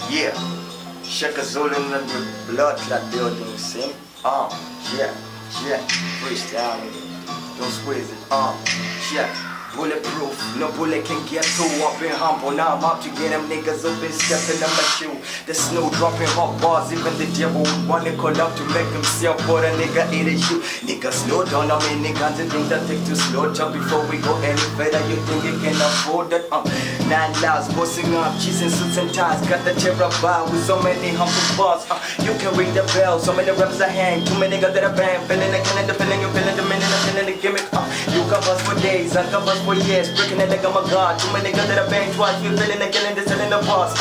Yeah, Shaka Zulu in the blood clot building, sing. Yeah, freestyle, don't squeeze it. Yeah. Bulletproof, no bullet can get through. I've been humble, now I'm out to get them niggas up and stepping on my shoe. The snow dropping hot bars, even the devil would wanna call up to make himself, but a nigga ate a shoe. Nigga slow down, I mean niggas and think that take too slow down before we go any further. You think you can afford that? 9 lives, bossing up, cheese and suits and ties. Got the terror bar with so many humble bars. You can ring the bell, so many reps I hang. Too many niggas that are bang, feeling the killing, the feeling, you feeling the minute, I'm feeling the gimmick. You cover us for days, I cover us for years, breaking it like I'm a god. Too many niggas that I bang twice, you feeling the killing, this in the past.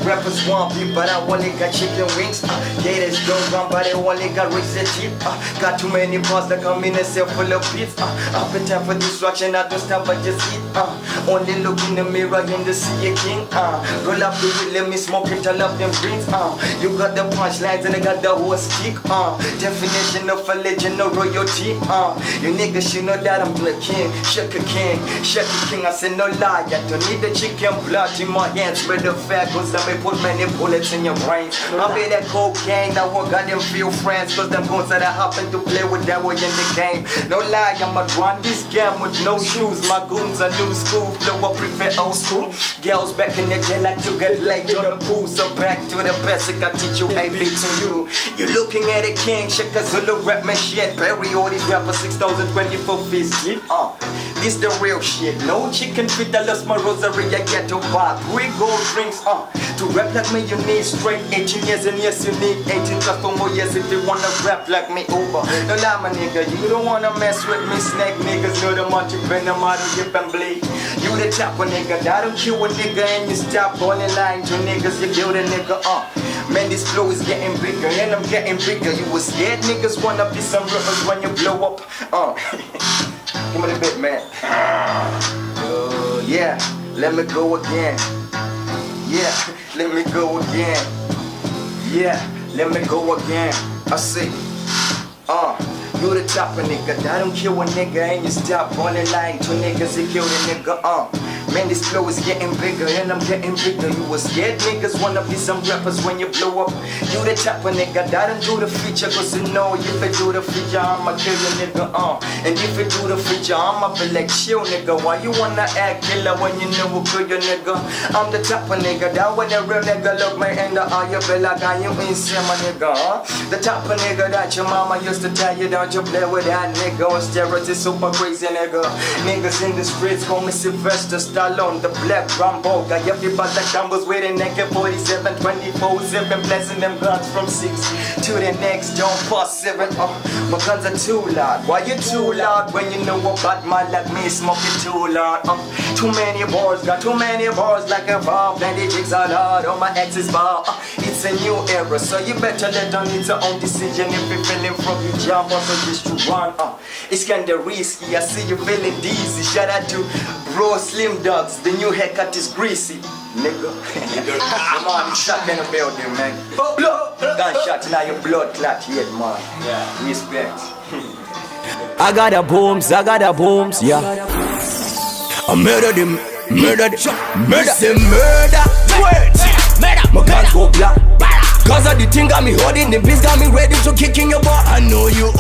Rappers want me, but I only got chicken wings. Gators don't run, but they only got razor teeth. Got too many bars that come in and sell full of beats. Up in time for destruction, I don't stop, I just eat. Only look in the mirror and to see a king. Roll up the weed, let me smoke it, I love them greens. You got the punchlines and I got the whole stick. Definition of a legend, no royalty. You niggas should know that I'm the king. Shaka king, I said no lie. I don't need the chicken blood in my hands, but the fact was that put many bullets in your brain. I be that cocaine, I want got them few friends, cause them guns that I happen to play with that way in the game. No lie, I'ma run this game with no shoes. My goons are new school, flow I prefer old school. Girls back in the day like to get laid on the pool. So back to the basic, I teach you A, B to you. You're looking at a king, Shaka Zulu rap my shit. Bury all these rappers 6,024 feet sleep. This the real shit. No chicken feet, I lost my rosary, I get to buy 3 gold drinks. To rap like me, you need straight 18 years, and yes, you need 18 plus 4 more years if you wanna rap like me over. No lie, my nigga, you don't wanna mess with me. Snake niggas know the much you venom out of your and bleed. You the top one, nigga, I don't kill a nigga and you stop only lying to niggas, you kill the nigga, Man, this flow is getting bigger and I'm getting bigger. You was scared niggas wanna be some rappers when you blow up, Give me the bit, man. Yeah, let me go again. Yeah, let me go again. Yeah, let me go again. I say, you the top of nigga. I don't kill a nigga and you stop only lying to niggas, you kill the nigga, Man, this flow is getting bigger and I'm getting bigger. You was scared niggas wanna be some rappers when you blow up. You the top of nigga, I don't do the feature, cause you know if I do the feature, I'ma kill your nigga, And if I do the feature, I'ma be like chill nigga. Why you wanna act killer when you know who kill your nigga? I'm the top of nigga, that when a real nigga look me in the eye, you feel like I am insane my nigga, The top of nigga that your mama used to tell you, don't you play with that nigga. On steroids is super crazy nigga. Niggas in the streets call me Sylvester Stallone, the black Rambo. Got everybody that was with an AK-47, 24/7, blessing them guns from 6 to the next, don't pass 7. My guns are too loud. Why you too loud when you know about man like me smoking too loud? Too many bars, got too many bars like a bomb. Plenty chicks are hard on my ex's bar. It's a new era, so you better let down it's your own decision. If you're feeling from your job, also just to run. It's kinda risky, I see you feeling dizzy. Shout out to Bro Slim Dogs, the new haircut is greasy. Nigga, come on, you shot in the building, man. Gunshot, now your blood clot here, man. Yeah, respect. I got the booms, yeah. I murdered him, murder. My guns go black. Cause of the thing got me holding, the beats got me ready to kick in your butt. I know you